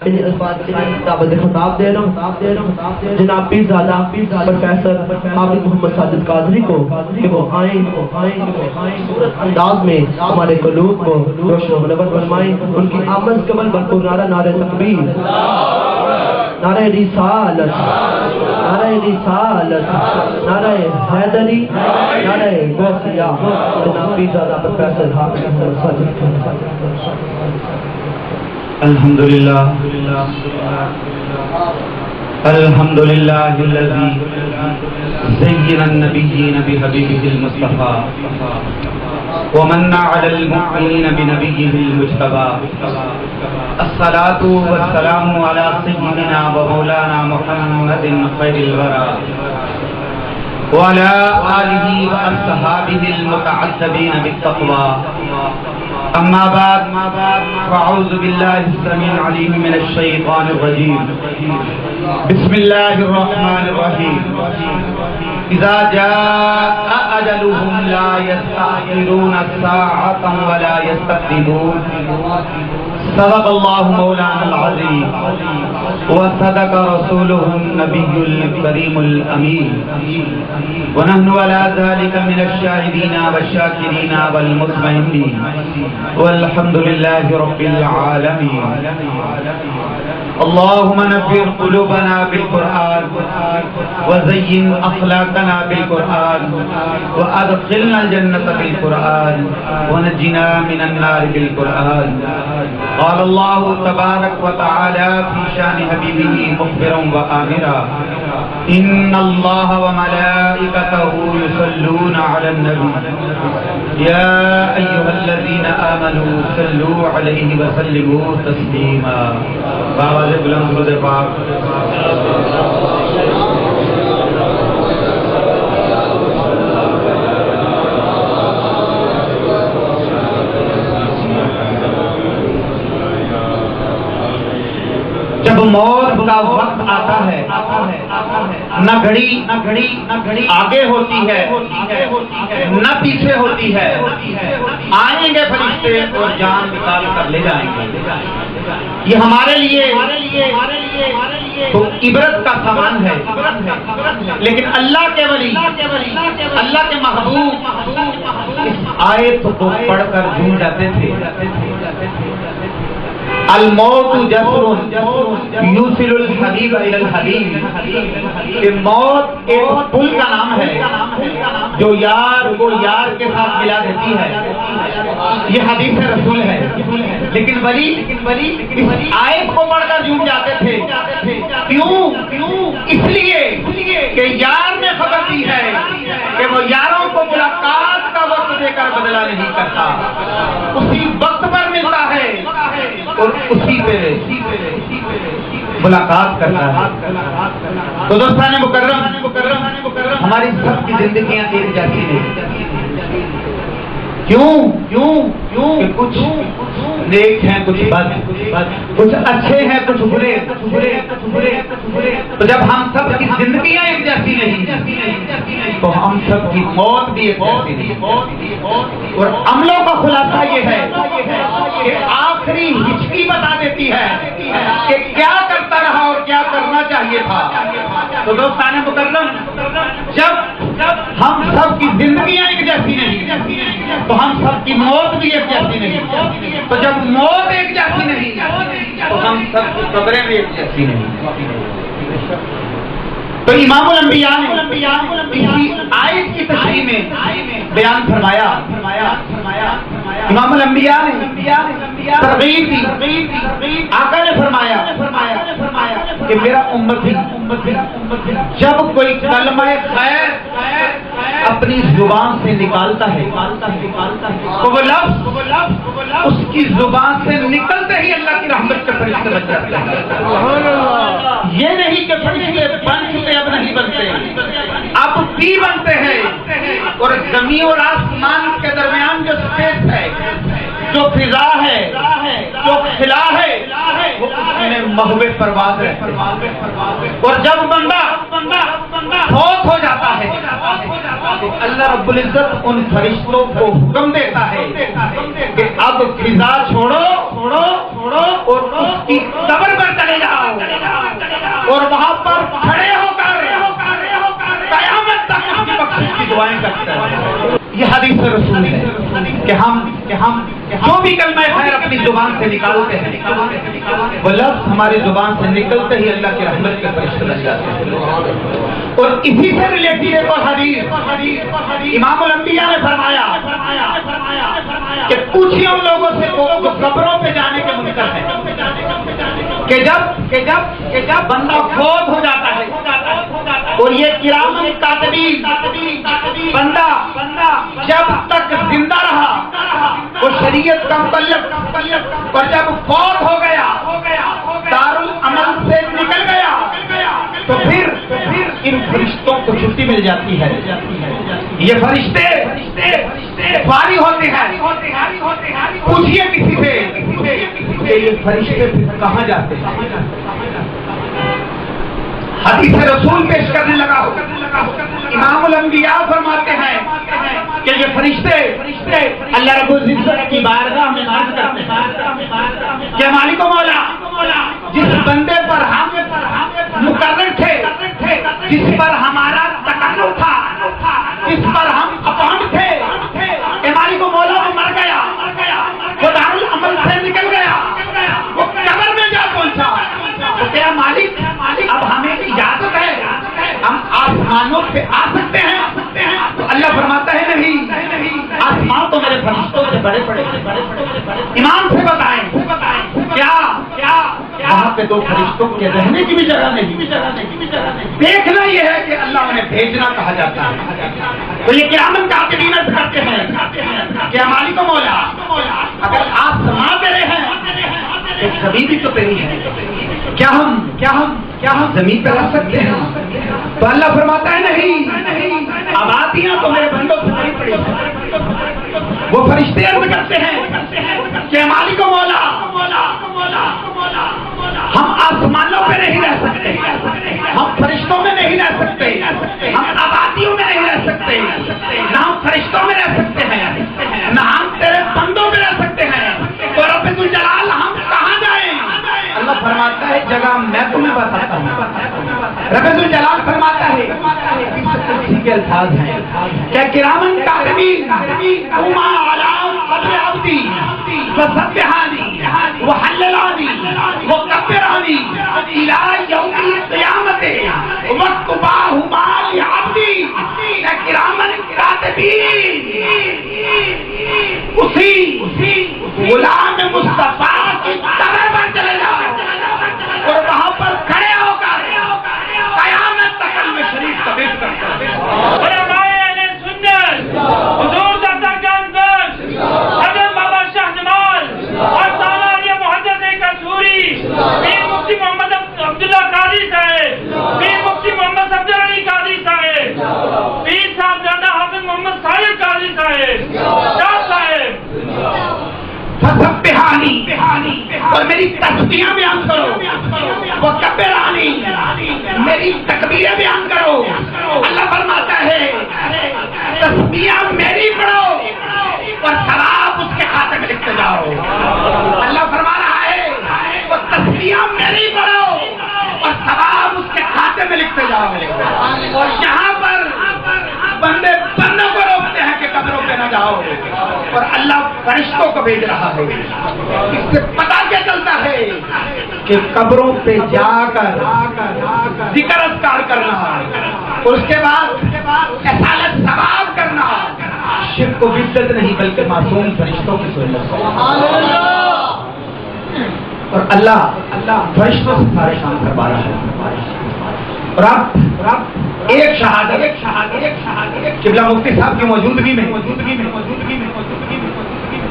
ان الفاظ سے دعوت خطاب دے رہا ہوں جناب پیرزادہ پروفیسر عابد محمد ساجد قادری کو کہ وہ آئیں انداز میں ہمارے قلوب کو روشن و منور فرمائیں. ان کی آمد قبل بھرپور نعرہ نعرہ تکبیر، نعرہ رسالت، نعرہ رسالت، نعرہ حیدری، نعرہ غوثیہ. جناب پیرزادہ پروفیسر عابد محمد ساجد. الحمدللہ الحمدللہ الذی زین النبیین بحبیبہ المصطفیٰ ومن علی المؤمنین بنبیہ المجتبیٰ. الصلاۃ والسلام علی سیدنا و مولانا محمد خیر الورى وعلى آلہ واصحابہ المتعذبین بالتقوى. اما بعد فاعوذ باللہ السمیع العلیم من الشیطان الرجیم. بسم اللہ الرحمن الرحیم. اذا جاء اجلهم لا يستأخرون ساعة ولا يستقدمون. صدق اللہ مولانا العظیم وصدق رسوله النبی الکریم الامین. ونحن على ذلك من الشاهدين والشاكرين والمطمئنين والحمد لله رب العالمين. اللهم نبّر قلوبنا بالقرآن وزين أخلاقنا بالقرآن وأدخلنا الجنة بالقرآن ونجنا من النار بالقرآن. قال الله تبارك وتعالى في شان حبيبه مخبرا وآمرا إن الله وملائكته يصلون على النبي يا أيها الذين آمنوا صلوا عليه وسلموا تسليما. بآواز بلند درود پاک. جب موت کا وقت آتا ہے نہ گھڑی آگے ہوتی ہے نہ پیچھے ہوتی ہے. آئیں گے فرشتے اور جان نکال کر لے جائیں گے. یہ ہمارے لیے تو عبرت کا سامان ہے. لیکن اللہ کے ولی، اللہ کے محبوب اس آیت کو پڑھ کر جھوم جاتے تھے. الموت جسر یوصل الحبیب الی الحبیب. کہ موت ایک پل کا نام ہے جو یار کو یار کے ساتھ ملا دیتی ہے. یہ حدیث رسول ہے. لیکن ولی اس آیت کو پڑھ کر جھوم جاتے تھے. کیوں؟ اس لیے کہ یار نے خبر دی ہے کہ وہ یاروں کو ملاقات کا وقت دے کر بدلہ نہیں کرتا، اسی وقت پر ملتا ہے اور اسی پہ ملاقات کرتا ہے. تو دوستان مکرم، ہماری سب کی زندگیاں ایک جیسی ہیں. کیوں کہ کچھ نیک ہیں، کچھ بد، کچھ اچھے ہیں، کچھ برے. تو جب ہم سب کی زندگیاں ایک جیسی نہیں تو ہم سب کی موت بھی ایک جیسی نہیں. اور عملوں کا خلاصہ یہ ہے کہ آخری ہچکی بتا دیتی ہے کہ کیا کرتا رہا اور کیا کرنا چاہیے تھا. تو دوستان مکرم، جب ہم سب کی زندگیاں ایک جیسی نہیں تو ہم سب کی موت بھی ایک جیسی نہیں. تو جب موت ایک جیسی نہیں تو ہم سب کی قبریں بھی ایک جیسی نہیں. تو امام الانبیاء نے اسی آیت کی تشریح میں بیان فرمایا. امام الانبیاء نے ترغیب دی. آقا نے فرمایا کہ میرا امتی جب کوئی کلمہ خیر اپنی زبان سے نکالتا ہے تو وہ لفظ اس کی زبان سے نکلتے ہی اللہ کی رحمت کے فرشتے بن جاتے ہیں. یہ نہیں کہ فرشتے بن چکے اب نہیں بنتے، اب بھی بنتے ہیں. اور زمین اور آسمان کے درمیان جو اسپیس ہے، جو فضا ہے، جو خلا ہے، وہ اس میں محو پرواز ہے. اور جب بندہ فوت ہو جاتا ہے تو اللہ رب العزت ان فرشتوں کو حکم دیتا ہے کہ اب فضا چھوڑو اور اس کی قبر پر حدیث رسول ہے کہ ہم جو بھی کلمہ خیر اپنی زبان سے نکالتے ہیں وہ لفظ ہماری زبان سے نکلتے ہی اللہ کی رحمت کے فرشتے لگ جاتے ہیں. اور اسی سے ریلیٹڈ ایک اور حدیث امام الانبیاء نے فرمایا کہ پوچھیے ان لوگوں سے جو قبروں پہ جانے کے منکر ہیں کہ جب بندہ فوت ہو جاتا ہے اور یہ کرام کاتبین بندہ جب تک زندہ رہا وہ شریعت کا مکلف اور جب فوت ہو گیا دارالعمل سے نکل گیا تو پھر ان فرشتوں کو چھٹی مل جاتی ہے. یہ فرشتے فارغ ہوتے ہیں. پوچھئے کسی سے کہ یہ فرشتے پھر کہاں جاتے ہیں. حدیث رسول پیش کرنے لگا امام الانبیاء فرماتے ہیں کہ یہ فرشتے اللہ رب العزت کی بارگاہ میں عرض کرتے ہیں کہ مالک و مولا جس بندے پر ہم مقرر تھے جس پر ہمارا تکلف تھا جس پر ہم اپہم تھے کہ مالک و مولا وہ مر گیا وہ دارالعمل سے نکل گیا وہ قبر میں جا پہنچا تو کیا مالک اب ہمیں اجازت ہے ہم آسمانوں پہ آ سکتے ہیں. تو اللہ فرماتا ہے نہیں آسمان تو میرے فرشتوں سے بڑے بڑے. امام سے بتائیں کیا وہاں پہ دو فرشتوں کے رہنے کی بھی جگہ نہیں. دیکھنا یہ ہے کہ اللہ انہیں بھیجنا کہا جاتا ہے. تو یہ کرامن کاتبین کرتے ہیں کہ مالک و مولا اگر آسمان پہ رہے ہیں تو کبھی بھی تو تیری ہے. کیا ہم زمین پہ رہ سکتے ہیں؟ تو اللہ فرماتا ہے نہیں آبادیاں تو میرے بندوں سے بڑی پڑی ہیں. وہ فرشتے عرض کرتے ہیں کہ مالک و مولا ہم آسمانوں پہ نہیں رہ سکتے ہم فرشتوں میں نہیں رہ سکتے ہم آبادیوں میں نہیں رہ سکتے نہ ہم فرشتوں میں رہ سکتے ہیں نہ ہم تیرے بندوں میں رہ سکتے ہیں. تو رب الجلال ہم کہاں جائیں؟ اللہ فرماتا ہے جگہ میں تمہیں بتاتا ہوں. رب الجلال فرماتا ہے اسی کے الفاظ ہیں کہ کرامن کاتبین وما علام قبر عبدی وسبحانی وحللانی وکبرانی الى یوم القیامت وقباہما لعبدی. کرامن کاتبین اسی غلام مصطفیٰ کی طرح پر چلے جاؤ اور وہاں پر کھڑے ہو کر قیامت تک میں شریف ثابت کرتے ہیں. علماء اہل سنت حضور داتا جانگش حضرت بابا شاہ جمال اور سالانیہ محدث قصوری پیر مفتی محمد عبداللہ قادری صاحب پیر مفتی محمد صفدر علی قادری صاحب پیر صاحب زادہ حافظ محمد صالح قادری صاحب شاہ صاحب فسبحانی اور میری تسبیحاں بیان کرو وکبرانی میری تکبیریں بیان کرو. اللہ فرماتا ہے تسبیحاں میری پڑھو اور ثواب اس کے کھاتے میں لکھتے جاؤ. اللہ فرما رہا ہے وہ تسبیحاں میری پڑھو اور ثواب اس کے کھاتے میں لکھتے جاؤ. اور یہاں پر بندے بندوں کو روکتے ہیں کہ قبروں پہ نہ جاؤ اور اللہ فرشتوں کو بھیج رہا ہے. اس سے پتہ کیا چلتا ہے کہ قبروں پہ جا کر ذکر اذکار کرنا اور اس کے بعد اصالت ثواب کرنا شرک و بدعت نہیں بلکہ معصوم فرشتوں کی سنت ہے. اور اللہ فرشتوں سے سارے کام کروا رہا ہے. اور اب ایک شہادت قبلہ مفتی صاحب کی موجودگی میں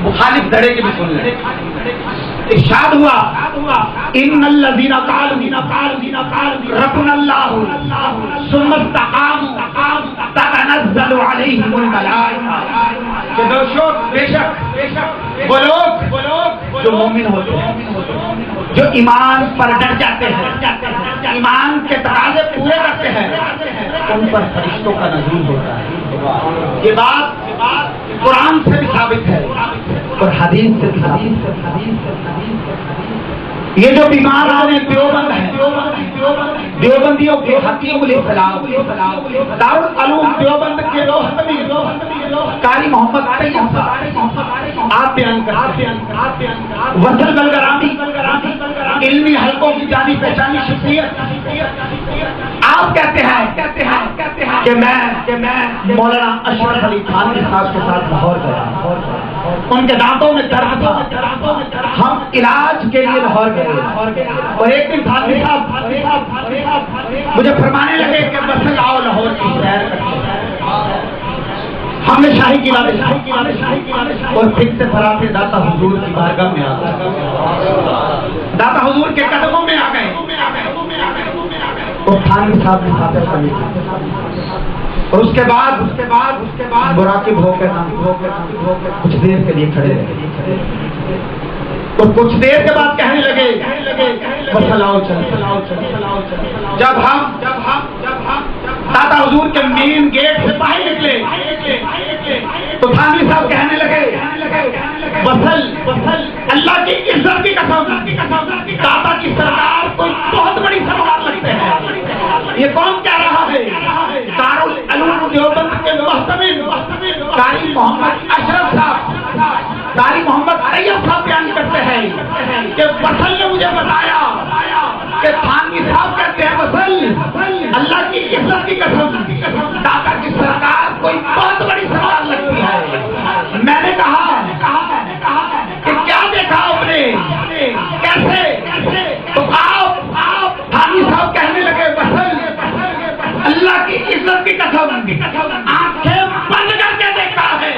مخالف دھڑے کے بھی سن لیں. ارشاد ہوا ان الذین قالوا ربنا اللہ ثم استقاموا تتنزل علیہم الملائکہ. کہ بے شک وہ لوگ جو مومن ہوتے ہیں جو ایمان پر ڈٹ جاتے ہیں ایمان کے تقاضے پورے کرتے ہیں ان پر فرشتوں کا نزول ہوتا ہے. یہ بات قرآن سے بھی ثابت ہے اور حدیث سے بھی ثابت ہے. یہ جو بیمار آنے دیوبند دیوبندیوں کے حکیم الاسلام دارالعلوم دیوبند کے روحانی قاری محمد طیب صاحب آپ بیان کرتے ہیں وصل بلگرامی علمی حلقوں کی جانی پہچانی شخصیت آپ کہتے ہیں کہ میں مولانا اشرف علی تھانوی صاحب کے ساتھ لاہور گیا، ان کے دانتوں میں درد تھا، ہم علاج کے لیے لاہور گئے اور ایک دن تھانوی صاحب مجھے فرمانے لگے کہ بس آؤ لاہور کی سیر کرتے، ہم نے شاہی قلعہ اور پھر سے فراتے داتا حضور کی بارگاہ میں آ گئے، داتا حضور کے قدموں میں آ گئے اور تھانوی صاحب نے خاطر کرنی اور اس کے بعد مراقب ہو کے کچھ دیر کے لیے کھڑے رہے اور کچھ دیر کے بعد کہنے لگے بس لاؤ چل۔ جب ہم داتا حضور کے مین گیٹ سے باہر نکلے تو تھانوی صاحب کہنے لگے بسل اللہ کی عزت کی قسم داتا کی سرکار کو بہت بڑی سوال لگتے ہیں، یہ کون کہہ رہا ہے؟ دارالعلوم دیوبند کے محتمل قاری محمد اشرف صاحب، قاری محمد طیب صاحب بیان کرتے ہیں کہ بسل نے مجھے بتایا کہ تھانوی صاحب کہتے ہیں بسل اللہ کی عزت کی قسم داتا کی سرکار کوئی بہت بڑی سوال لگتی ہے۔ میں نے کہا کہ کیا دیکھا آپ نے، کیسے؟ تو آپ تھانوی صاحب کہنے لگے بسل اللہ کی عزت کی قسم آنکھیں بند کر کے دیکھا ہے،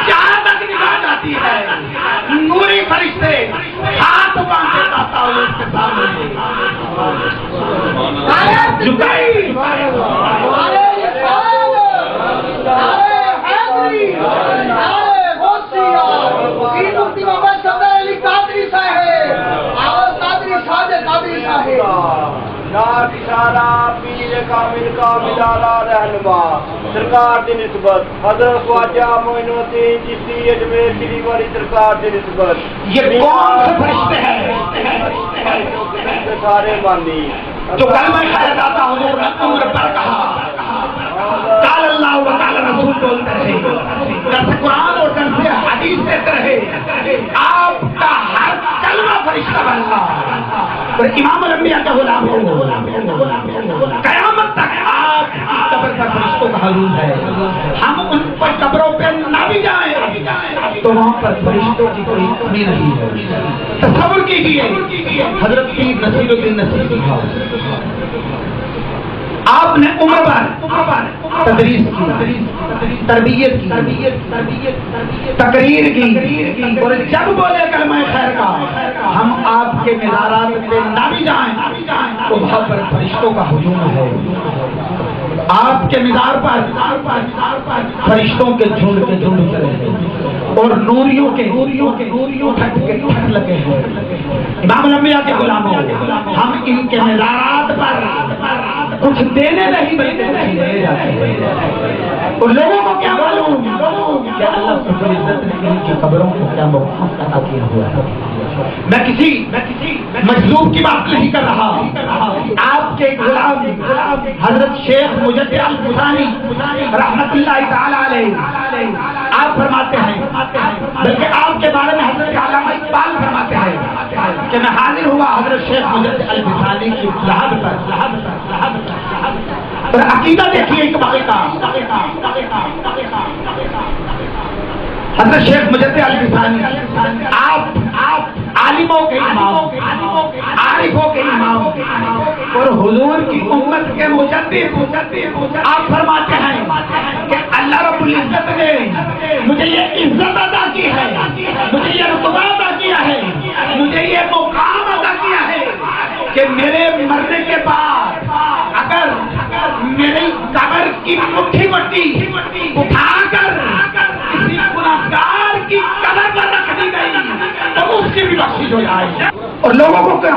جہاں تک نگاہ جاتی ہے نوری فرشتے ہاتھ باندھے داتا حضور کے سامنے جھکائی پیر کامل کا ملالا رہنما سرکار کی نسبت حضرت خواجہ معین الدین چشتی اجمیر شری والی سرکار کی نسبت یہ کون سے فرشتے ہیں؟ سارے مانی جو کلمہ خیر داتا حضور نے عمر پر کہا، قال اللہ و قال رسول بولتے رہے، درس قرآن اور درس حدیث دیتے رہے، آپ کا ہر کلمہ فرشتہ بننا اور امام الانبیاء کا غلام ہو، قیامت تک آپ کی قبر پر فرشتوں کا حضور ہے، ہم ان پر قبروں پہ نہ بھی جائیں تو وہاں پر فرشتوں کی کوئی کمی نہیں ہے۔ تصور کیجئے حضرت پیر نصیر الدین نصیری آپ نے عمر پر تدریس کی، تربیت کی، تقریر کی اور جب بولے کلمہ خیر کا ہم آپ کے مزارات پہ نہ بھی جائیں تو وہاں پر فرشتوں کا ہجوم ہے، آپ کے مزار پر فرشتوں کے جھنڈ چلے ہیں اور نوریوں کے ٹھٹ لگے ہیں، امام الانبیاء کے غلاموں ہم ان کے مزارات پر کچھ دینے نہیں بلکہ لے جاتے ہیں اور لوگوں کو کیا معلوم کہ اللہ رب العزت نے ان کی قبروں کو کیا مقام عطا کیا ہوا ہے۔ میں کسی مجذوب کی بات نہیں کر رہا، آپ کے غلام حضرت شیخ مجدد الفسانی رحمت اللہ تعالی علیہ آپ فرماتے ہیں، بلکہ آپ کے بارے میں حضرت علامہ اقبال فرماتے ہیں کہ میں حاضر ہوا حضرت شیخ مجدد الفسانی کی لحد پر اور عقیدہ دیکھیے اقبال کا، حضرت شیخ مجدد الفسانی آپ عالموں کے امام، عارفوں کے امام اور حضور کی امت کے مجدد، آپ فرماتے ہیں کہ اللہ رب العزت نے مجھے یہ عزت عطا کی ہے، مجھے یہ رتبہ عطا کیا ہے، مجھے یہ مقام عطا کیا ہے کہ میرے مرنے کے بعد اگر میری قبر کی مٹھی مٹی اٹھا کر کسی گنہگار کی قبر پر رکھ دی گئی تو اس کی بھی بخشش ہو جائے اور لوگوں کو کیا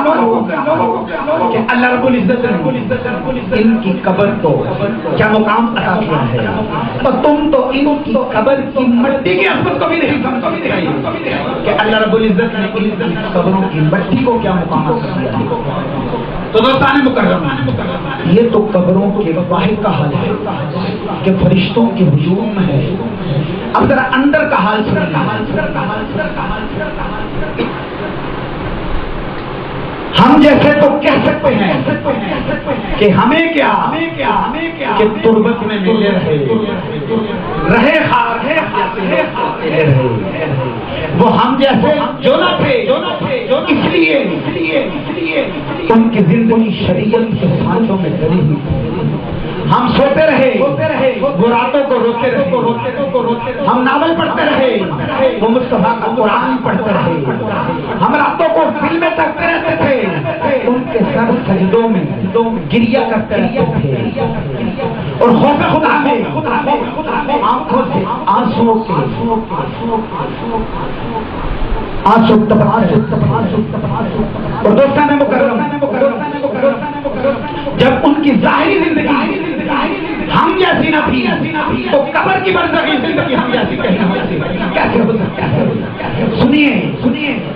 کہ اللہ رب العزت نے ان کی قبر کو کیا مقام عطا کیا ہے اور تم تو ان کی قبر کی مٹی کی عظمت کو بھی نہیں سمجھتے کہ اللہ رب العزت نے ان کی قبروں کی مٹی کو کیا مقام عطا کیا ہے۔ تو دوستان مکرم، یہ تو قبروں کے باہر کا حال ہے کہ فرشتوں کے ہجوم میں ہے. اب ذرا اندر کا حال سنیے. ہم جیسے تو کہہ سکتے ہیں کہ ہمیں کیا کہ تربت میں ملے رہے خار رہے. وہ ہم جیسے جو نہ تھے اس لیے ان کی زندگی شریعت کے سانچوں میں ڈری ہوئی. ہم سوتے رہے، وہ راتوں کو روتے رہے. ہم ناول پڑھتے رہے، وہ مصطفیٰ کا قرآن پڑھتے رہے. ہم راتوں کو فلمیں تکتے رہتے تھے، ان کے سر سجدوں میں گریا کرتے رہتے تھے. اور خوف خدا میں آنکھوں سے آنسو اور دوستان مکرم، جب ان کی ظاہری زندگی ہم جیسی نہ تھی تو قبر کی برزخی زندگی ہم جیسی کیسے ہو سکتا ہے؟ سنیے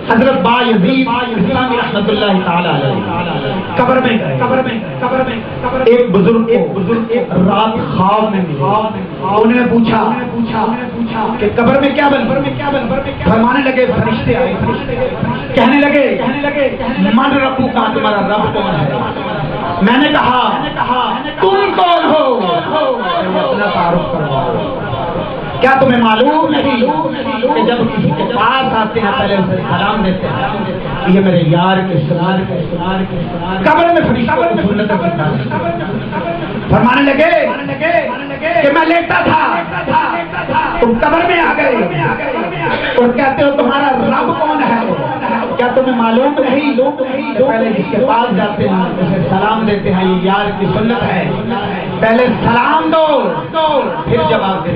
حضرت بایزید بستامی رحمت اللہ تعالی علیہ قبر میں گئے. ایک بزرگ رات خواب میں انہوں نے پوچھا کہ قبر میں کیا بن. فرمانے لگے فرشتے آئے، کہنے لگے من ربو کا، تمہارا رب کون ہے؟ میں نے کہا تم کون ہو؟ اپنا تعارف کرواؤ. کیا تمہیں معلوم نہیں کہ جب کسی کے پاس آتے ہیں پہلے اسے سلام دیتے ہیں؟ یہ میرے یار کے سنار قبر میں فرشتوں کو سنت کرتا. فرمانے لگے کہ میں لیٹا تھا، تم قبر میں آ گئے اور کہتے ہو تمہارا رب کون ہے؟ کیا تمہیں معلوم نہیں پہلے جس کے پاس جاتے ہیں اسے سلام دیتے ہیں؟ یہ یار کی سنت ہے، پہلے سلام دو پھر جواب دے.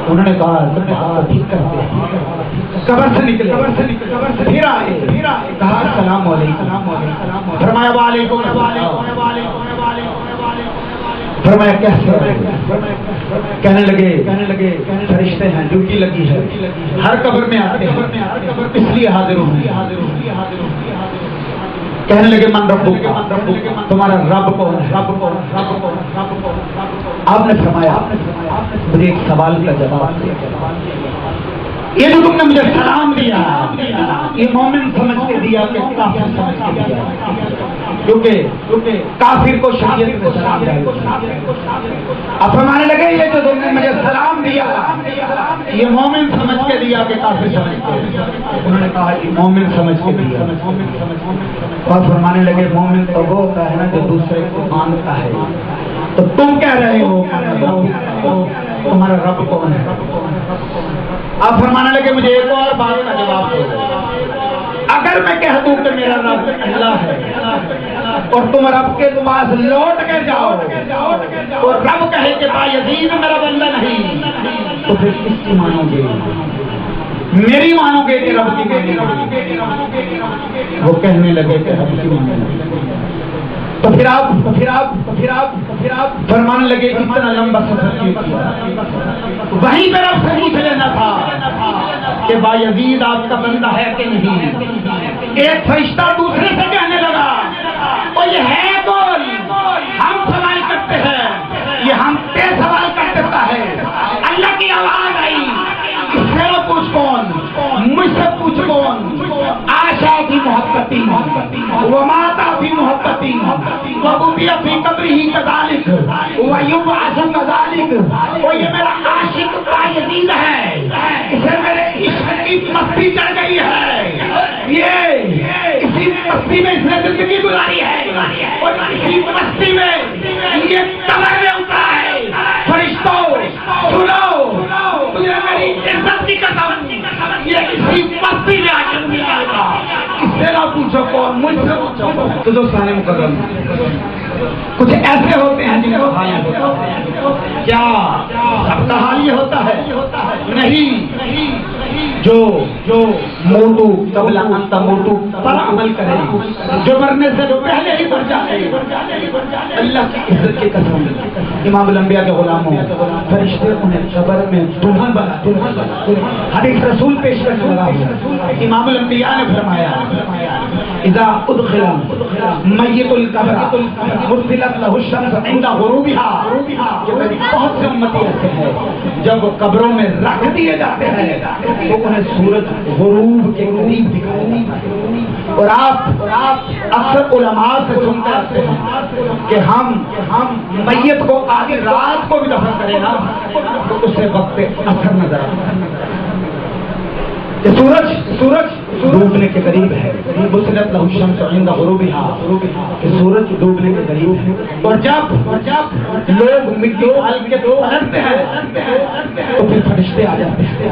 انہوں نے کہا ٹھیک کرتے ہیں. قبر سے نکلے، پھر آئے، کہا السلام علیکم. فرمایا وعلیکم السلام. فرمایا کیسے؟ کہنے لگے فرشتے ہیں، ڈیوٹی لگی ہے، ہر قبر میں آتے ہیں اس لیے حاضر ہوں. کہنے لگے من ربو کا، تمہارا رب کون ہے؟ آپ نے فرمایا مجھے ایک سوال کا جواب دیا. یہ جو تم نے مجھے سلام دیا یہ مومن سمجھ کے دیا کہ کافر سمجھ کے دیا؟ کیونکہ کافر کو شریعت میں سلام جائے. اب فرمانے لگے یہ جو تم نے مجھے سلام دیا یہ مومن سمجھ کے دیا کہ کافر سمجھ کے؟ انہوں نے کہا یہ مومن سمجھ کے دیا. اور فرمانے لگے مومن تو وہ ہوتا ہے نا جو دوسرے کو مانتا ہے. تو تم کہہ رہے ہو تمہارا رب کون ہے؟ آپ فرمانے لگے مجھے ایک اور بات کا جواب دو. اگر میں کہہ دوں کہ میرا رب اللہ ہے اور تم رب کے پاس لوٹ کے جاؤ اور رب کہے کہ بایزید میرا بندہ نہیں، تو پھر کس کی مانو گے؟ میری مانو گے کہ رب کی مانو گے؟ وہ کہنے لگے کہ رب کی مانو گے. تو پھر آپ فرمانے لگے اتنا لمبا سفر کیوں کیا؟ وہیں پہ آپ سے پوچھ لینا تھا کہ بایزید آپ کا بندہ ہے کہ نہیں. ایک فرشتہ دوسرے سے کہنے لگا وہ یہ ہے کون؟ ہم سوال کرتے ہیں، یہ ہم پہ سوال کر دیتا ہے. اللہ کی آواز آئی، اس سے پوچھ کون؟ مجھ سے پوچھ کون؟ آشا بھی محبتی، وہ ماتا بھی محبتی، وبوبیا فی قبرہ کذالک ویبعث کذالک. وہ یہ میرا عاشق بایزید ہے، اسے میرے عشق کی مستی چڑھ گئی ہے، یہ اسی مستی میں اس نے زندگی گزاری ہے اور اسی مستی میں یہ قبر میں اترا ہے. فرشتوں سنو، مجھے میری عزت کی قسم یہ اسی مستی میں آ کر ملا گا. اس سے نہ پوچھو کون، مجھ سے پوچھو. تو دوستان مکرم کچھ ایسے ہوتے ہیں جن کا حال ہوتا ہے. کیا سب کا حال یہ ہوتا ہے؟ نہیں. جو موتو قبل ان تموتو پر عمل کرے، جو مرنے سے پہلے ہی مر جائے، اللہ کی عزت کی قسم، امام الانبیاء کے غلاموں فرشتے انہیں قبر میں دلہن بنا، حدیث رسول پیش کرنے لگا، امام الانبیاء نے فرمایا اذا ادخل میت القبر مثلت له الشمس عند غروبها، یہ میری بہت سے امتی ایسے ہیں جب قبروں میں رکھ دیے جاتے ہیں تو انہیں سورج غروب کے قریب دکھائی دیتا ہے۔ اور آپ اکثر علماء سے سنتے آتے ہیں کہ ہم میت کو آدھی رات کو بھی دفن کریں نا تو اسے وقت اثر نظر آتا ہے کہ سورج ڈوبنے کے قریب ہے، مثلت له الشمس عند غروبها، کہ سورج ڈوبنے کے قریب ہے۔ اور جب لوگ مٹی ڈال کے پلٹتے ہیں تو پھر فرشتے آ جاتے ہیں۔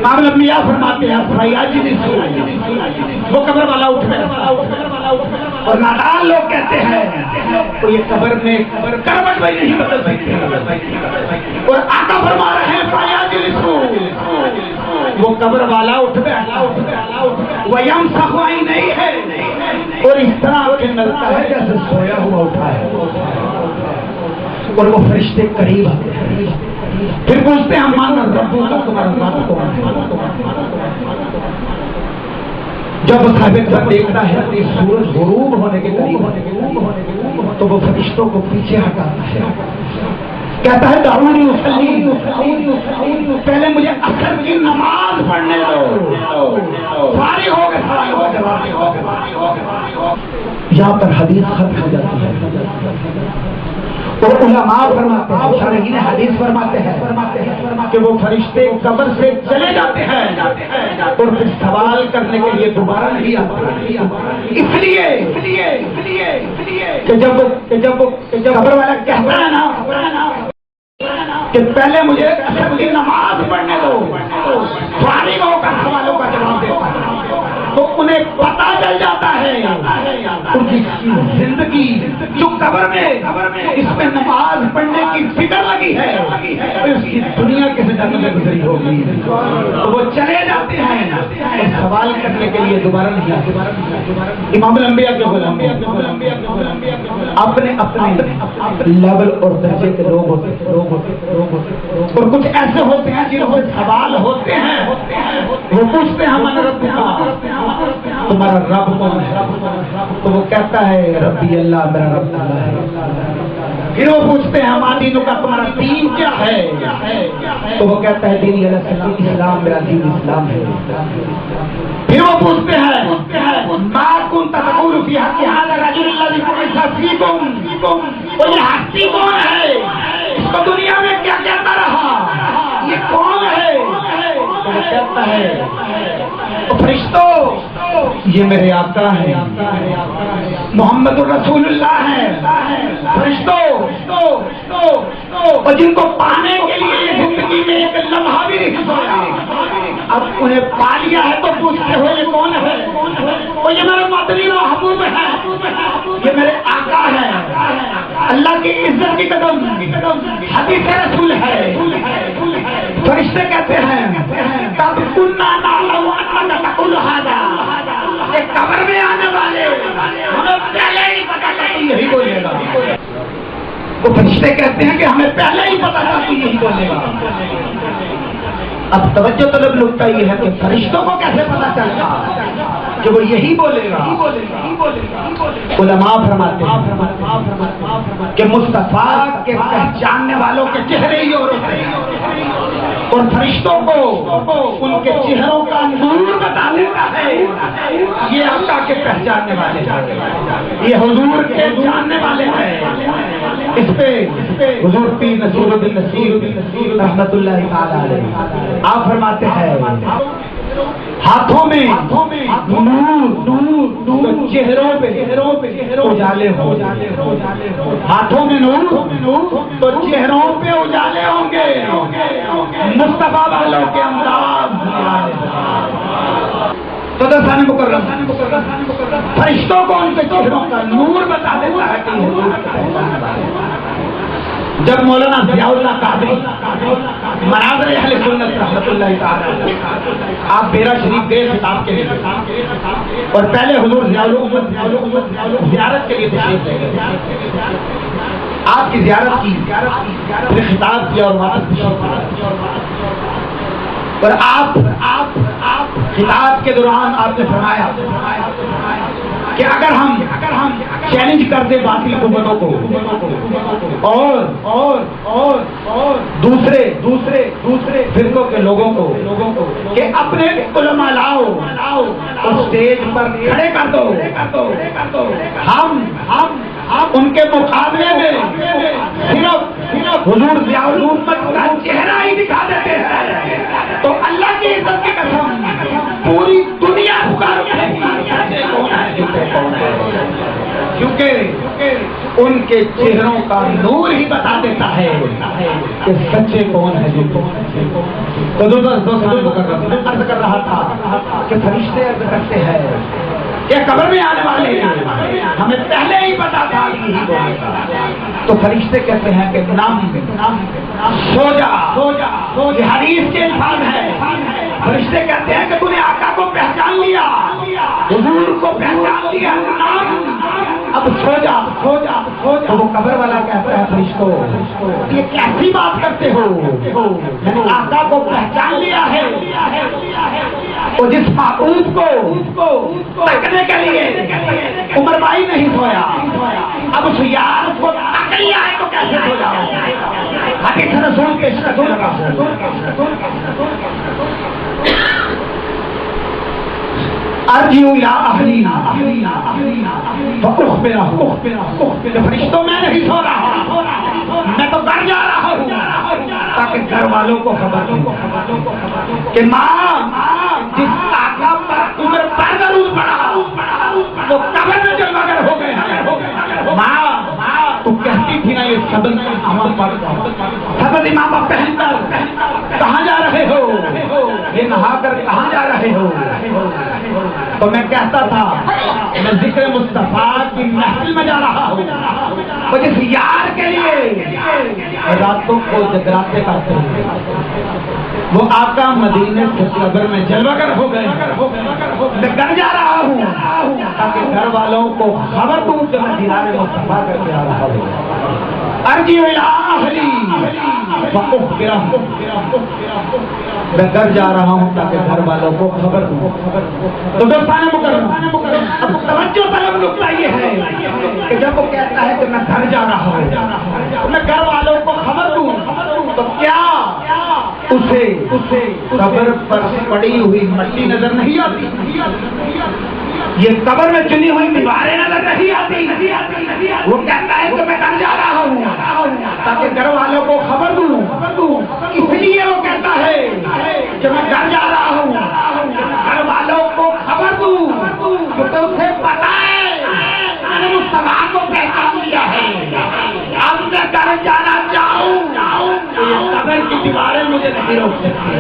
امام الانبیاء فرماتے ہیں وہ قبر والا اٹھ گیا، اور نادان لوگ کہتے ہیں تو یہ قبر میں کروٹ بھی نہیں بدل سکتے، اور آقا فرما رہے ہیں وہ قبر والا اٹھ بیٹھا، وَيَمْسَخُ عَيْنَيْهِ، اور اس طرح کے ملتا ہے جیسے سویا ہوا اٹھا ہے، اور وہ فرشتے قریب آتے ہیں، پھر پوچھتے ہیں ہمارا رب کا تمہارا رب کون ہے؟ جب صاحب قبر دیکھتا ہے کہ سورج غروب ہونے کے قریب تو وہ فرشتوں کو پیچھے ہٹاتا ہے، کہتا ہے دعونی اصلی، پہلے مجھے اثر کی نماز پڑھنے دو، فارغ ہو گئے، یہاں پر حدیث ختم ہو جاتی ہے۔ اور علماء فرماتے ہیں، شارحین حدیث فرماتے ہیں کہ وہ فرشتے قبر سے چلے جاتے ہیں اور پھر سوال کرنے کے لیے دوبارہ نہیں آتے، اس لیے کہ جب قبر والا کہتا ہے نا کہ پہلے مجھے اثر کی نماز پڑھنے دو، فارغ ہو کر سوالوں کا جواب دیتا ہے، تو انہیں پتا چل جاتا ہے ان کی زندگی جو قبر میں اس میں نماز پڑھنے کی فکر لگی ہے اس کی دنیا کسی جنگ میں گزری ہوگی، تو وہ چلے جاتے ہیں اور سوال کرنے کے لیے دوبارہ نہیں آتے۔ امام الانبیاء کے غلام اپنے لیول اور درجے کے لوگ ہوتے ہیں، اور کچھ ایسے ہوتے ہیں جنہوں سے سوال ہوتے ہیں، وہ پوچھتے ہیں ہمارا رب تمہارا رب کون ہے؟ تو وہ کہتا ہے ربی اللہ، میرا رب اللہ ہے۔ پھر وہ پوچھتے ہیں ہمارا دینوں کا تمہارا دین کیا ہے؟ تو وہ کہتا ہے دین اسلام، میرا دین اسلام ہے۔ پھر وہ پوچھتے ہیں ما كنت تقول في حق هذا الرجل الذي بعث فيكم، وہ یہ ہستی کون ہے؟ اس کو دنیا میں کیا کہتا رہا؟ یہ کون ہے؟ تو وہ کہتا ہے فرشتوں یہ میرے آقا ہیں، محمد الرسول اللہ ہیں، فرشتوں اور جن کو پانے کے لیے زندگی میں ایک لمحہ بھی نہیں سویا، اب انہیں پا لیا ہے تو پوچھتے ہو یہ کون ہے؟ اور یہ میرے مدنی محبوب ہے، یہ میرے آقا ہے، اللہ کی عزت کی قدم حدیث رسول ہے۔ فرشتے کہتے ہیں تب کننا نعلم انک تقول ھذا، یہ قبر میں آنے والے ہمیں پہلے ہی پتا تھا کہ یہی بولے گا۔ وہ فرشتے کہتے ہیں کہ ہمیں پہلے ہی پتا تھا کہ یہی بولے گا۔ اب توجہ طلب نکتہ یہ ہے کہ فرشتوں کو کیسے پتا چلتا کہ وہ یہی بولے گا؟ علماء فرماتے ہیں کہ مصطفیٰ کے پہچاننے والوں کے چہرے ہی اور ہوتے ہیں، اور فرشتوں کو ان کے چہروں کا نور بتا دیتا ہے یہ آقا کے پہچاننے والے ہیں، یہ حضور کے جاننے والے ہیں۔ اس پہ حضور پیر نصیر الدین نصیر رحمت اللہ تعالی علیہ آپ فرماتے ہیں ہاتھوں میں نور چہروں پہ اجالے ہوں، ہاتھوں میں نور تو چہروں پہ اجالے ہوں گے، مصطفیٰ والوں کے انداز تو دستان مکرم فرشتوں کو ان کے چہروں کا نور بتا دیتا ہے کہ جب مولانا ضیاء اللہ قادری مناظر اہل سنت رحمۃ اللہ تعالی آپ بیرا شریف گئے خطاب کے لیے اور پہلے حضور ضیاء الحق زیارت کے لیے تشریف لے گئے، آپ کی زیارت کی، پھر خطاب کیا اور واپس تشریف لے اور آپ خطاب کے دوران آپ نے فرمایا کہ اگر ہم چیلنج کر دیں باطل حکومتوں کو اور دوسرے فرقوں کے لوگوں کو کہ اپنے علماء لاؤ اور اسٹیج پر کھڑے کر دو، ہم ان کے مقابلے میں صرف حضور ضیاء الحق کا چہرہ ہی دکھا دیتے ہیں تو اللہ کی عزت کی قسم پوری دنیا کیونکہ ان کے چہروں کا نور ہی بتا دیتا ہے کہ سچے کون ہے جو تو عرض کر رہا تھا کہ فرشتے عرض کرتے ہیں کہ قبر میں آنے والے ہمیں پہلے ہی پتا تھا تو فرشتے کہتے ہیں کہ نام سو جا، یہ حدیث کے الفاظ ہے، فرشتے کہتے ہیں کہ تو نے آقا کو پہچان لیا، حضور کو پہچان لیا، اب سو جا۔ تو وہ قبر والا کہتا ہے فرشتوں یہ کیسی بات کرتے ہو، میں نے آقا کو پہچان لیا ہے اور جس معبود کو تکنے کے لیے عمر بھائی نہیں سویا، اب اس یار کو تک لیا ہے تو کیسے سو جاؤ؟ حدیث رسول کے ارجعوا الی اہلی فرشتوں میں نہیں سو رہا، میں تو گھر جا رہا ہوں تاکہ گھر والوں کو خبر دوں کہ ماں جس آقا پر عمر پر ضرور پڑا وہ قبر میں جلوگر ہو گئے ہیں، ماں تو کہتی تھی نا یہ صدر امام پر صدر امامہ پہن کر کہاں جا رہے ہو، یہ نہا کر کہاں جا رہے ہو؟ تو میں کہتا تھا میں ذکر مصطفیٰ کی محفل میں جا رہا ہوں وہ جس یار کے لیے راتوں کو جگراتے کرتے ہیں، وہ آقا مدینے سے قبر میں جلوگر ہو گئے، میں گھر جا رہا ہوں تاکہ گھر والوں کو خبر دوں کہ میں دیدار مصطفیٰ کر کے آ رہا ہوں۔ ارجعوا الی اہلی فاخبرہم، میں گھر جا رہا ہوں تاکہ گھر والوں کو خبر دوں۔ تو دوستان مکرم اب توجہ طلب نقطہ یہ ہے کہ جب وہ کہتا ہے کہ میں گھر جا رہا ہوں میں گھر والوں کو خبر دوں تو کیا اسے قبر پر پڑی ہوئی مٹی نظر نہیں آتی؟ یہ قبر میں چنی ہوئی دیواریں نظر نہیں آتی؟ وہ کہتا ہے کہ میں گھر جا رہا ہوں تاکہ گھر والوں کو خبر دوں، اس لیے وہ کہتا ہے کہ میں گھر جا رہا ہوں گھر والوں کو خبر دوں کیونکہ اسے پتا ہے میں نے مصطفیٰ کو پہچان لیا ہے، اب میں گھر جانا چاہوں تو یہ قبر کی دیواریں مجھے نہیں روک سکتی،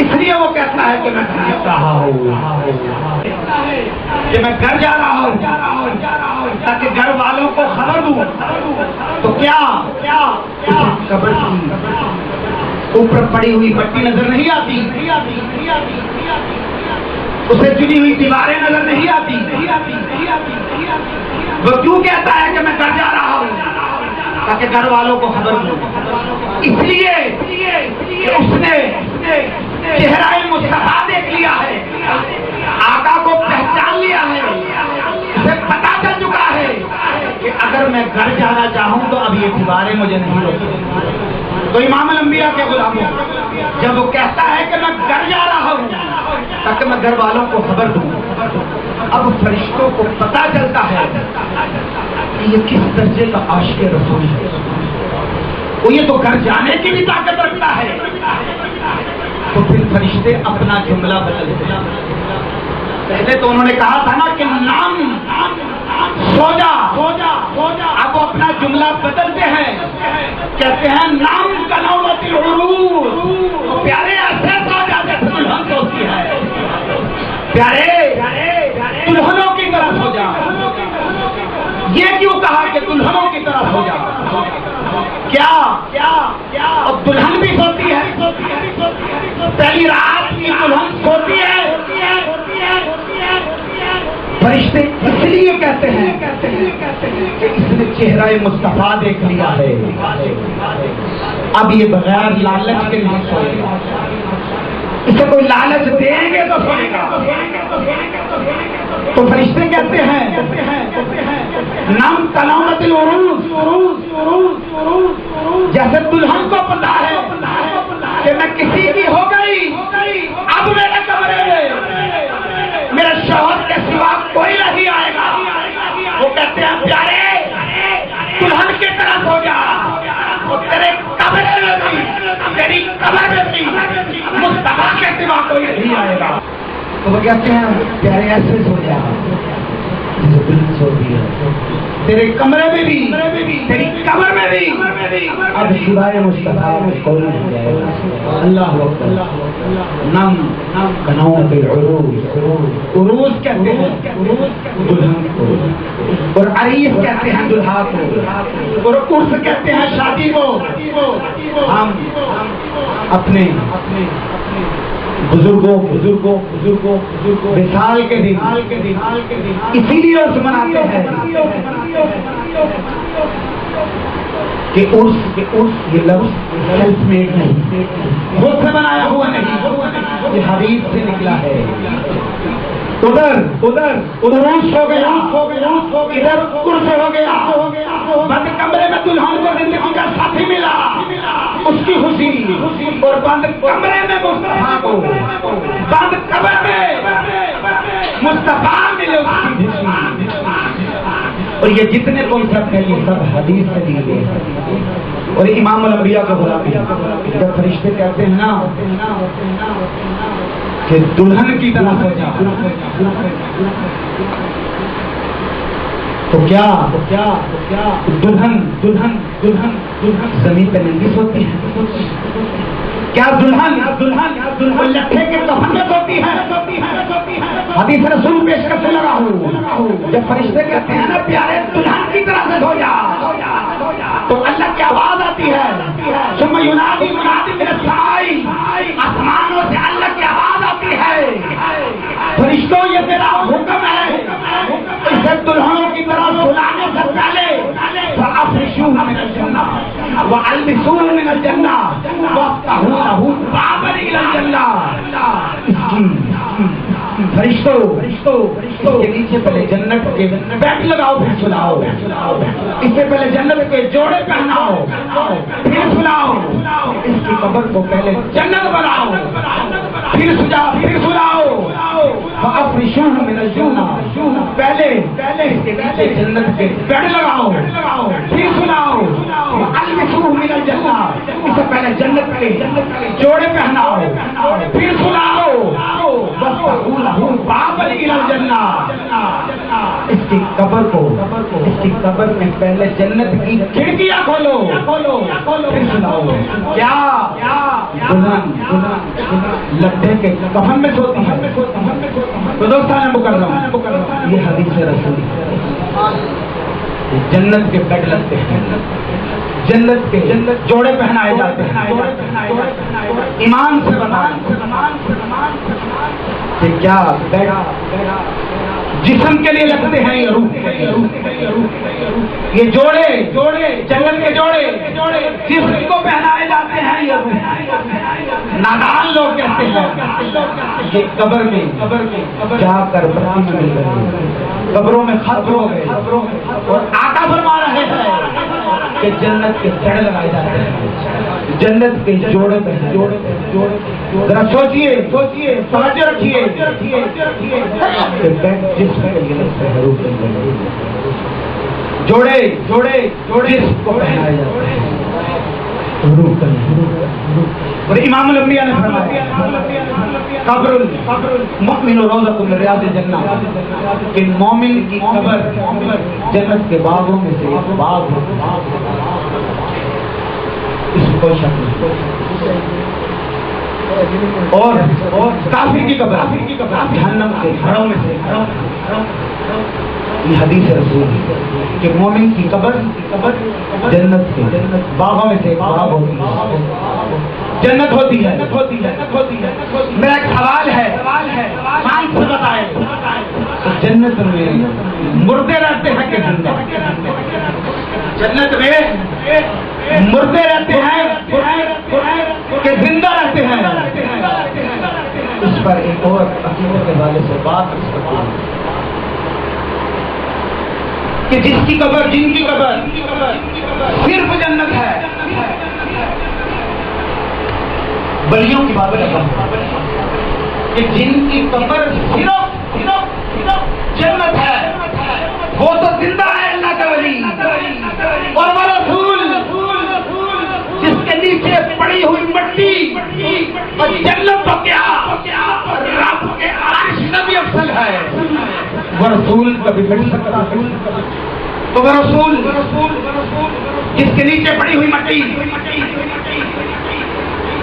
اس لیے وہ کہتا ہے کہ میں گھر جا رہا ہوں کہ میں گھر جا رہا ہوں تاکہ گھر والوں کو خبر دوں تو کیا قبر کی اوپر پڑی ہوئی مٹی نظر نہیں آتی؟ اسے چنی ہوئی دیواریں نظر نہیں آتی؟ وہ کیوں کہتا ہے کہ میں گھر جا رہا ہوں تاکہ گھر والوں کو خبر دوں؟ اس لیے کہ اس نے چہرہ مصطفیٰ دیکھ لیا ہے، آقا کو پہچان لیا ہے، اسے پتا چل چکا ہے کہ اگر میں گھر جانا چاہوں تو اب یہ دیواریں مجھے نہیں روکیں۔ تو امام الانبیاء کے غلاموں جب وہ کہتا ہے کہ میں گھر جا رہا ہوں تاکہ میں گھر والوں کو خبر دوں، اب فرشتوں کو پتا چلتا ہے کہ یہ کس درجے کا عاشق رسول ہے، وہ یہ تو گھر جانے کی بھی طاقت رکھتا ہے۔ تو پھر فرشتے اپنا جملہ بدلتے ہیں، پہلے تو انہوں نے کہا تھا نا کہ نام سو جا، اب وہ اپنا جملہ بدلتے ہیں، کہتے ہیں نام کا نوبت العروس، پیارے ایسے سو جاتے دلہن سوچتی ہے، پیارے دلہنوں کی طرح سو جا۔ یہ کیوں کہا کہ دلہنوں کی طرح سو جا؟ کیا اب دلہن بھی سوتی ہے، پہلی رات کی دلہن سوتی ہے۔ فرشتے اس لیے کہتے ہیں کہ اس نے چہرہ مصطفیٰ دیکھ لیا ہے، اب یہ بغیر لالچ کے نہیں سوئے گا، اسے کوئی لالچ دیں گے تو سوئے گا۔ تو فرشتے کہتے ہیں نام تناوت العروس، جیسے دلہن کو پتا ہے کہ میں کسی کی ہو گئی، اب میرے کمرے میں میرے شوہر کے سوا کوئی نہیں آئے گا، وہ کہتے ہیں پیارے دلہن کی طرح ہو جا، وہ تیرے کمرے میں بھی، تیری کمر میں بھی مصطفیٰ کے سوا کوئی نہیں آئے گا۔ تو وہ کہتے ہیں پیارے ایسے سو جا جیسے دلہن سوتی ہے، تیرے کمرے میں بھی، تیری کمر میں بھی، اب سوائے مصطفیٰ میں کوئی نہیں جائے گا۔ اللہ اکبر۔ نم کنوت العروس، عروس کہتے ہیں دلہن کو، اور عریس کہتے ہیں دلہا کو، اور عرس کہتے ہیں شادی کو۔ ہم اپنے بزرگوں وصال کے دن اسی لیے عرس مناتے ہیں کہ عرس یہ لفظ سیلف میڈ نہیں، خود سے بنایا ہوا نہیں، یہ حدیث سے نکلا ہے۔ ادھر عروس ہو گیا، ادھر عرس ہو گیا، بند کمرے میں دلہن کو زندگی کا ساتھی ملا، اس کی خوشی، اور بند کمرے میں مصطفیٰ کو، بند کمرے میں مصطفیٰ ملے اس کی خوشی۔ اور یہ جتنے کانسیپٹ ہیں یہ سب حدیث سے لیے گئے ہیں۔ اور امام الانبیاء کا غلامی جب فرشتے کہتے ہیں نا کہ دلہن کی طرح ہو جا، تو کیا دلہن زمین پہ ننگی سوتی ہے؟ کیا دلہن لٹھے کے کفن میں سوتی ہے؟ حدیث رسول پیش کرتے لگا ہوں، جب فرشتے کہتے ہیں نا پیارے دلہن کی طرح سے سو جا، تو اللہ کی آواز آتی ہے، ثم ینادی منادی من السماء، آسمانوں سے اللہ کی آواز آتی ہے، فرشتوں یہ میرا حکم ہے، اسے دلہنوں کی طرح سلانے سے پہلے فافرشوہ من الجنہ والبسوہ من الجنہ وافتحوا لہ بابا الی الجنہ۔ اس کی فرشتوں کے نیچے پہلے جنت کے بیٹ لگاؤ پھر سلاؤ، اس سے پہلے جنت کے جوڑے پہناؤ پھر سلاؤ، اس کی قبر کو پہلے جنت بناؤ پھر سلاؤ، فافرشوہ من الجنہ، پہلے اس کے نیچے جنت کے بیٹ لگاؤ پھر سلاؤ، والبسوہ من الجنہ، اس سے پہلے جنت کے جوڑے پہناؤ پھر سلاؤ، وافتحوا لہ بابا الی الجنہ۔ اس کی قبر میں پہلے جنت کی کھڑکیاں کھولو پھر سناؤ۔ کیا دلہن لٹھے کے کفن میں سوتی ہے؟ تو دوستان مکرم، یہ حدیث رسول جنت کے بیڈ لگتے ہیں، جنت کے جوڑے پہنائے جاتے ہیں۔ ایمان سے بتائیں کہ کیا بیڈ جسم کے لیے لگتے ہیں یا روح کے لیے؟ یہ جوڑے جنت کے جوڑے جسم کو پہنائے جاتے ہیں یا روح؟ نادان لوگ کہتے ہیں یہ قبر میں جا کر بتی مل گئی، قبروں میں ختم ہو گئے، اور آقا فرما رہے ہیں کہ جنت کے جڑ لگائے جاتے ہیں، جنت کے جوڑے پہ ذرا سوچئے توجہ رکھیے کہ جسم کے لیے لگتے ہیں، روح کے لیے جوڑے جسم کو پہنائے جاتے ہیں، روح کا نہیں۔ اور امام الانبیاء نے فرمایا قبر المؤمن روضۃ من ریاض الجنہ، کہ مومن کی قبر جنت کے باغوں میں سے ایک باغ ہے، اس میں کوئی شک نہیں۔ اور کافر کی قبر جہنم کے گھروں میں سے، یہ حدیث رسول ہے۔ کہ مومن کی قبر جنت سے باغوں میں سے ایک باغ ہوتی ہے، جنت ہوتی ہے۔ میرا ایک سوال ہے، سائنس سے بتائے جنت میں مردے رہتے ہیں کہ زندہ؟ جنت میں مردے رہتے ہیں کہ زندہ رہتے ہیں؟ اس پر ایک اور عقیدت کے والے سے بات کرتے ہیں کہ جن کی قبر صرف جنت ہے، بلیوں کی بات کرتا ہوں کہ جن کی قبر صرف جنت ہے، وہ تو زندہ ہے اللہ کا ولی اور وہ رسول جس کے نیچے پڑی ہوئی مٹی اور جنت تو کیا رب کے عرش سے بھی افضل ہے۔ وہ رسول کبھی مٹ سکتا تو وہ رسول جس کے نیچے پڑی ہوئی مٹی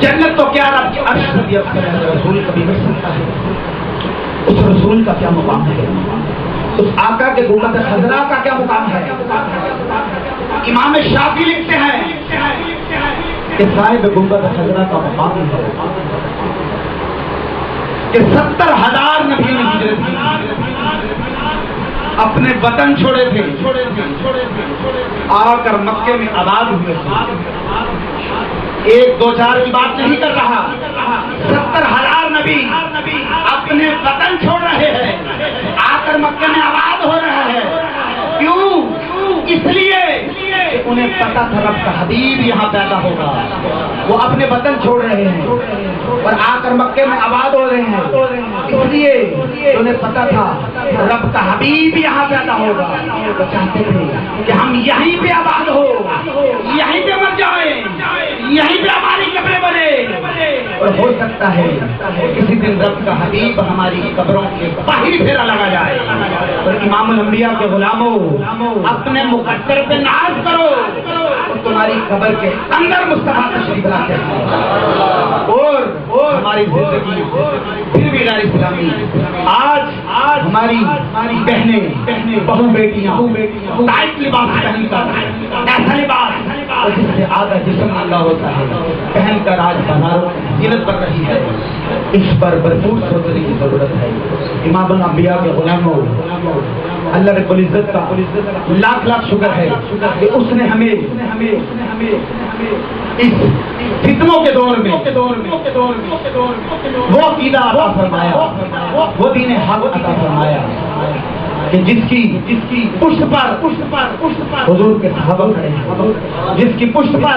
جنت تو کیا رب کے عرش سے بھی افضل ہے، رسول کبھی مٹ سکتا ہے۔ اس رسول کا کیا مقام ہے؟ اس آقا کے گنبد خضرا کا کیا مقام ہے؟ امام شافعی لکھتے ہیں کہ صاحب گنبد خضرا کا مقام ہے کہ 70,000 نبیوں نے ہجرت کی، اپنے وطن چھوڑے تھے، آ کر مکے میں آباد ہوئے تھے۔ ایک دو چار کی بات نہیں کر رہا، 70,000 نبی اپنے وطن چھوڑ رہے ہیں، آ کر مکے میں آباد ہو رہے ہیں۔ کیوں؟ اس لیے کہ انہیں پتا تھا رب کا حبیب یہاں پیدا ہوگا، وہ اپنے وطن چھوڑ رہے ہیں اور آ کر مکے میں آباد ہو رہے ہیں، اس لیے انہیں پتا تھا رب کا حبیب یہاں پیدا ہوگا۔ وہ چاہتے تھے کہ ہم یہیں پہ آباد ہو، یہیں پہ مر جائیں، یہیں پہ ہماری قبریں بنے، اور ہو سکتا ہے کسی دن رب کا حبیب ہماری قبروں کے باہر پھیرا لگا جائے۔ اور امام الانبیاء کے غلاموں، اپنے مقدر پہ ناز کرو اور تمہاری قبر کے اندر مصطفیٰ تشریف لاتے ہیں اور ہماری زندگی پھر بھی غیر اسلامی۔ آج ہماری بہنیں بہو بیٹیاں ٹائٹ لباس پہن کر، ایسا لباس اور جس سے آدھا جسم اللہ ہوتا ہے، پہن کر آج بازاروں زینت بڑھ رہی ہے۔ اس پر بھرپور سوچنے کی ضرورت ہے۔ امام الانبیاء کے غلاموں، اللہ رب العزت کا لاکھ لاکھ شکر ہے کہ اس نے ہمیں اس فتنوں کے دور میں وہ عقیدہ عطا فرمایا، وہ دین حق عطا فرمایا کہ جس کی پشت پر حضور کے صحابہ کھڑے ہیں، جس کی پشت پر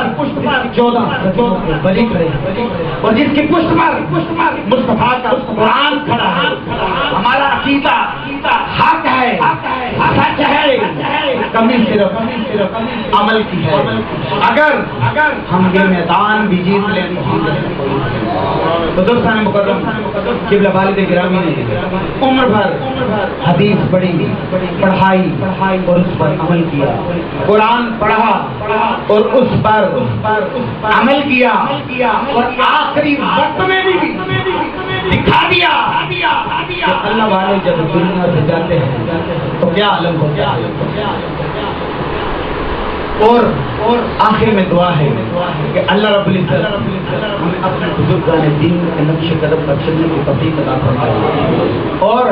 14 ولی کھڑے ہیں، اور جس کی پشت پر مصطفیٰ کا قرآن کھڑا ہے۔ ہمارا عقیدہ حق ہے، سچ ہے، کمی صرف عمل کی ہے۔ اگر ہم یہ میدان بھی جیت لیں تو دوستان مکرم قبلہ والد گرامی نے عمر بھر حدیث پڑھی، پڑھائی اور اس پر عمل کیا، قرآن پڑھا اور اس پر عمل کیا، اور آخری وقت میں بھی دکھا دیا کہ اللہ والے جب دنیا سے جاتے ہیں تو کیا عالم ہوتا ہے۔ اور آخر میں دعا ہے کہ اللہ رب العزت ہمیں اپنے بزرگان دین کے نقش قدم پر چلنے کی توفیق عطا فرمائے اور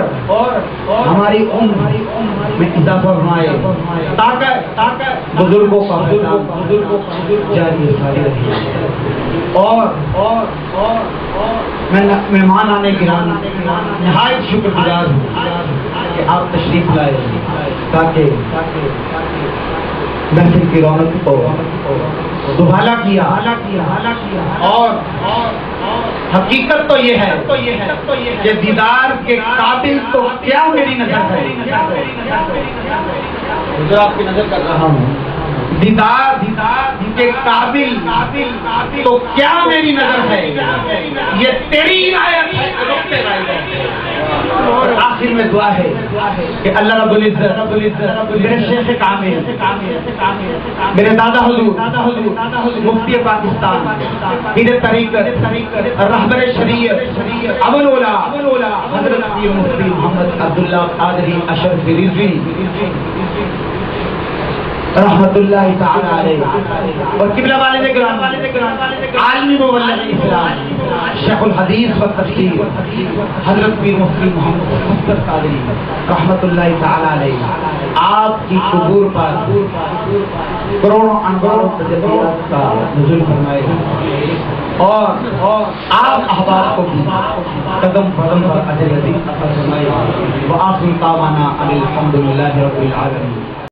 ہماری عمر میں اضافہ فرمائے تاکہ بزرگوں کا جاری ساری رہے۔ اور میں مہمان آنے کی نہایت شکر گزار ہوں کہ آپ تشریف لائے تاکہ محفل کی رونق کو دوبالا کیا۔ اور حقیقت تو یہ ہے کہ دیدار کے قابل تو کیا میری نظر ہے، جو آپ کی نظر کر رہا ہوں، دیدار کے قابل تو کیا میری نظر ہے، یہ تیری عنایت ہے، اور آخر میں دعا ہے کہ اللہ رب العزت میرے شیخ کامل، میرے دادا حضور مفتی پاکستان، پیر طریقت، رہبر شریعت، ابو الاولیاء حضرت پیر مفتی محمد عبداللہ قادری اشرف رضوی رحمت اللہ تعالی علیہ اور قبلہ والد گرامی عالمی مبلغ اسلام شیخ الحدیث و تفسیر حضرت پیر مفتی محمد مصطفیٰ قادری رحمت اللہ تعالی علیہ آپ کی قبور پر کروڑوں انواروں تجلیات کا نزول فرمائے اور آپ احباب کو بھی قدم قدم پر اجر عظیم عطا فرمائے وآخر دعوانا الحمدللہ رب العالمین.